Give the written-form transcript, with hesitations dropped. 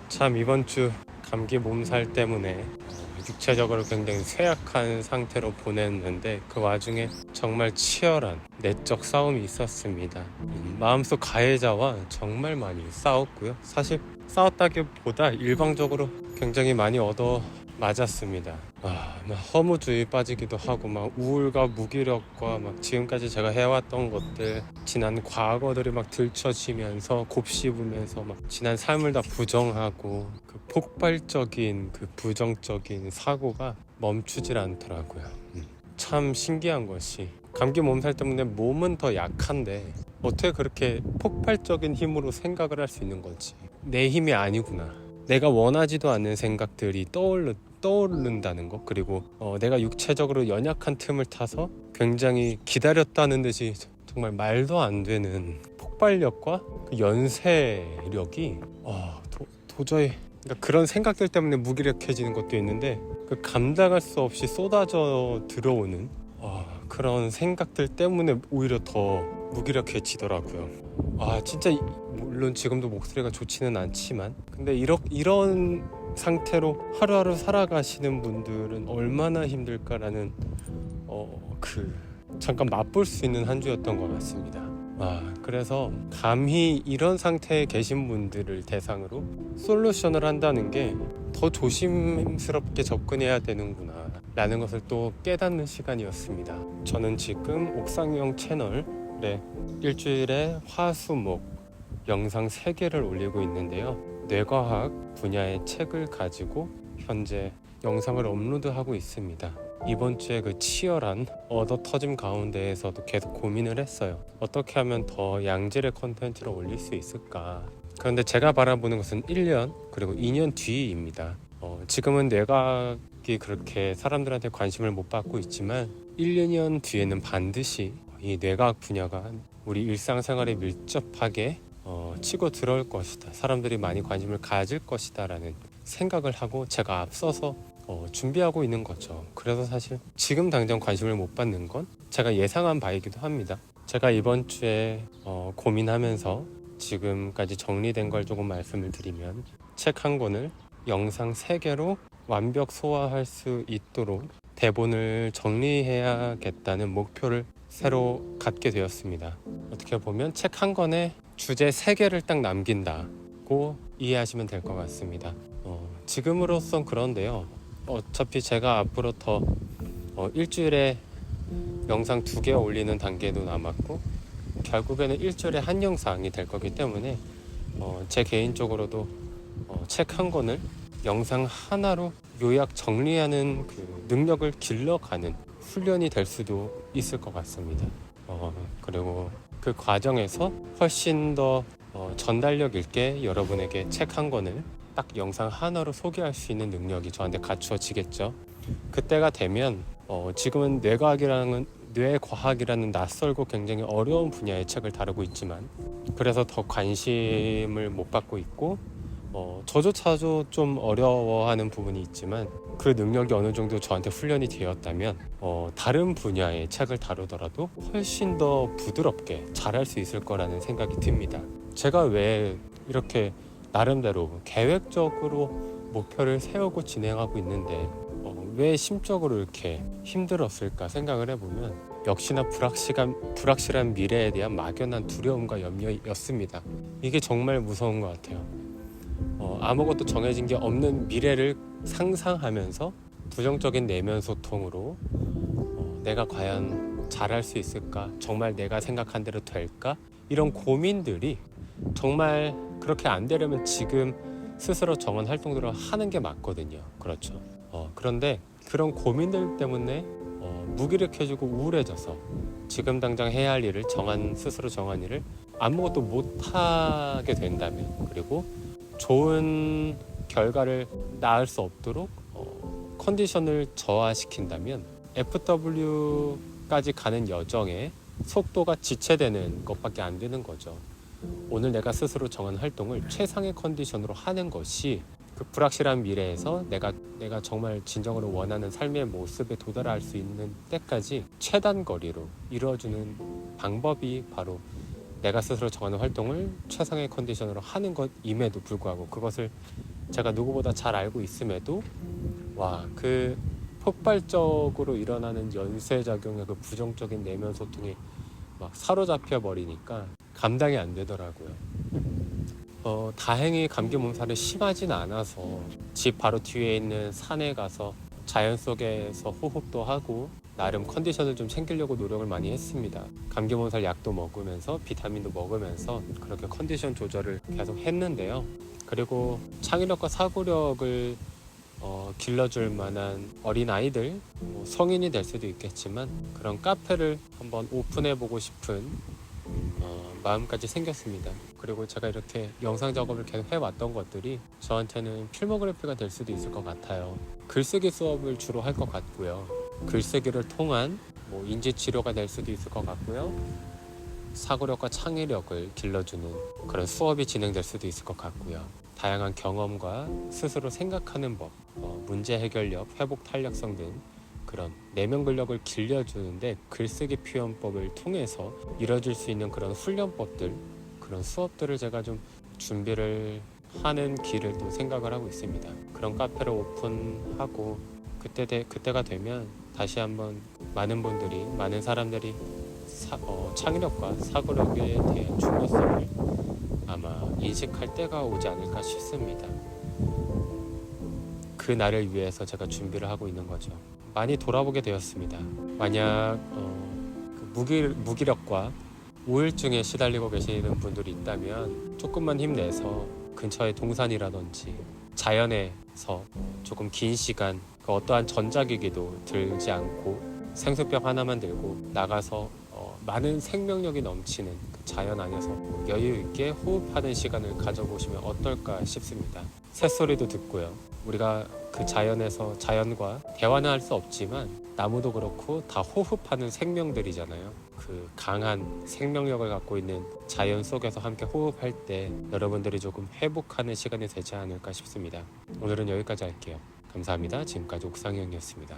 참 이번 주 감기 몸살 때문에 육체적으로 굉장히 쇠약한 상태로 보냈는데 그 와중에 정말 치열한 내적 싸움이 있었습니다. 마음속 가해자와 정말 많이 싸웠고요. 사실 싸웠다기보다 일방적으로 굉장히 많이 얻어 맞았습니다. 막 허무주의 빠지기도 하고 막 우울과 무기력과 막 지금까지 제가 해왔던 것들 지난 과거들이 막 들춰지면서 곱씹으면서 막 지난 삶을 다 부정하고 그 폭발적인 그 부정적인 사고가 멈추질 않더라고요. 참 신기한 것이 감기 몸살 때문에 몸은 더 약한데 어떻게 그렇게 폭발적인 힘으로 생각을 할 수 있는 건지, 내 힘이 아니구나, 내가 원하지도 않는 생각들이 떠오른다는 것, 그리고 내가 육체적으로 연약한 틈을 타서 굉장히 기다렸다는 듯이 정말 말도 안 되는 폭발력과 그 연쇄력이 도저히, 그러니까 그런 생각들 때문에 무기력해지는 것도 있는데 그 감당할 수 없이 쏟아져 들어오는 그런 생각들 때문에 오히려 더 무기력해지더라고요. 진짜 물론 지금도 목소리가 좋지는 않지만 근데 이런 상태로 하루하루 살아가시는 분들은 얼마나 힘들까라는 잠깐 맛볼 수 있는 한 주였던 것 같습니다. 그래서 감히 이런 상태에 계신 분들을 대상으로 솔루션을 한다는 게 더 조심스럽게 접근해야 되는구나 라는 것을 또 깨닫는 시간이었습니다. 저는 지금 옥상형 채널에 일주일에 화수목 영상 3개를 올리고 있는데요. 뇌과학 분야의 책을 가지고 현재 영상을 업로드하고 있습니다. 이번 주에 그 치열한 얻어 터짐 가운데에서도 계속 고민을 했어요. 어떻게 하면 더 양질의 컨텐츠를 올릴 수 있을까? 그런데 제가 바라보는 것은 1년 그리고 2년 뒤입니다. 지금은 뇌과학이 그렇게 사람들한테 관심을 못 받고 있지만 1, 2년 뒤에는 반드시 이 뇌과학 분야가 우리 일상생활에 밀접하게 치고 들어올 것이다, 사람들이 많이 관심을 가질 것이다 라는 생각을 하고 제가 앞서서 준비하고 있는 거죠. 그래서 사실 지금 당장 관심을 못 받는 건 제가 예상한 바이기도 합니다. 제가 이번 주에 고민하면서 지금까지 정리된 걸 조금 말씀을 드리면, 책 한 권을 영상 3개로 완벽 소화할 수 있도록 대본을 정리해야겠다는 목표를 새로 갖게 되었습니다. 어떻게 보면 책 한 권에 주제 3개를 딱 남긴다고 이해하시면 될 것 같습니다. 지금으로선 그런데요. 어차피 제가 앞으로 더 일주일에 영상 2개 올리는 단계도 남았고 결국에는 일주일에 한 영상이 될 거기 때문에 제 개인적으로도 책 한 권을 영상 하나로 요약 정리하는 그 능력을 길러가는 훈련이 될 수도 있을 것 같습니다. 그리고 그 과정에서 훨씬 더 전달력 있게 여러분에게 책 한 권을 딱 영상 하나로 소개할 수 있는 능력이 저한테 갖추어지겠죠. 그때가 되면 지금은 뇌과학이라는 낯설고 굉장히 어려운 분야의 책을 다루고 있지만, 그래서 더 관심을 못 받고 있고 저조차도 좀 어려워하는 부분이 있지만 그 능력이 어느 정도 저한테 훈련이 되었다면 다른 분야의 책을 다루더라도 훨씬 더 부드럽게 잘할 수 있을 거라는 생각이 듭니다. 제가 왜 이렇게 나름대로 계획적으로 목표를 세우고 진행하고 있는데 왜 심적으로 이렇게 힘들었을까 생각을 해보면 역시나 불확실한 미래에 대한 막연한 두려움과 염려였습니다. 이게 정말 무서운 것 같아요. 아무것도 정해진 게 없는 미래를 상상하면서 부정적인 내면 소통으로 내가 과연 잘할 수 있을까? 정말 내가 생각한 대로 될까? 이런 고민들이 정말 그렇게 안 되려면 지금 스스로 정한 활동들을 하는 게 맞거든요. 그렇죠. 그런데 그런 고민들 때문에 무기력해지고 우울해져서 지금 당장 해야 할 일을 스스로 정한 일을 아무것도 못하게 된다면, 그리고 좋은 결과를 낳을 수 없도록 컨디션을 저하시킨다면 FW까지 가는 여정에 속도가 지체되는 것밖에 안 되는 거죠. 오늘 내가 스스로 정한 활동을 최상의 컨디션으로 하는 것이 그 불확실한 미래에서 내가 정말 진정으로 원하는 삶의 모습에 도달할 수 있는 때까지 최단 거리로 이루어주는 방법이 바로 내가 스스로 정하는 활동을 최상의 컨디션으로 하는 것임에도 불구하고 그것을 제가 누구보다 잘 알고 있음에도 그 폭발적으로 일어나는 연쇄작용의 그 부정적인 내면 소통이 막 사로잡혀 버리니까 감당이 안 되더라고요. 다행히 감기 몸살이 심하진 않아서 집 바로 뒤에 있는 산에 가서 자연 속에서 호흡도 하고 나름 컨디션을 좀 챙기려고 노력을 많이 했습니다. 감기 몸살 약도 먹으면서 비타민도 먹으면서 그렇게 컨디션 조절을 계속 했는데요. 그리고 창의력과 사고력을 길러줄 만한 어린 아이들, 성인이 될 수도 있겠지만 그런 카페를 한번 오픈해보고 싶은 마음까지 생겼습니다. 그리고 제가 이렇게 영상 작업을 계속 해왔던 것들이 저한테는 필모그래피가 될 수도 있을 것 같아요. 글쓰기 수업을 주로 할 것 같고요. 글쓰기를 통한 인지치료가 될 수도 있을 것 같고요. 사고력과 창의력을 길러주는 그런 수업이 진행될 수도 있을 것 같고요. 다양한 경험과 스스로 생각하는 법, 문제 해결력, 회복 탄력성 등 그런 내면 근력을 길려주는데 글쓰기 표현법을 통해서 이뤄질 수 있는 그런 훈련법들, 그런 수업들을 제가 좀 준비를 하는 길을 또 생각을 하고 있습니다. 그런 카페를 오픈하고 그때가 되면 다시 한번 많은 사람들이 창의력과 사고력에 대한 중요성을 아마 인식할 때가 오지 않을까 싶습니다. 그 날을 위해서 제가 준비를 하고 있는 거죠. 많이 돌아보게 되었습니다. 만약 무기력과 우울증에 시달리고 계시는 분들이 있다면 조금만 힘내서 근처의 동산이라든지 자연에서 조금 긴 시간 어떠한 전자기기도 들지 않고 생수병 하나만 들고 나가서 많은 생명력이 넘치는 그 자연 안에서 여유 있게 호흡하는 시간을 가져보시면 어떨까 싶습니다. 새소리도 듣고요. 우리가 그 자연에서 자연과 대화는 할 수 없지만 나무도 그렇고 다 호흡하는 생명들이잖아요. 그 강한 생명력을 갖고 있는 자연 속에서 함께 호흡할 때 여러분들이 조금 회복하는 시간이 되지 않을까 싶습니다. 오늘은 여기까지 할게요. 감사합니다. 지금까지 옥상형이었습니다.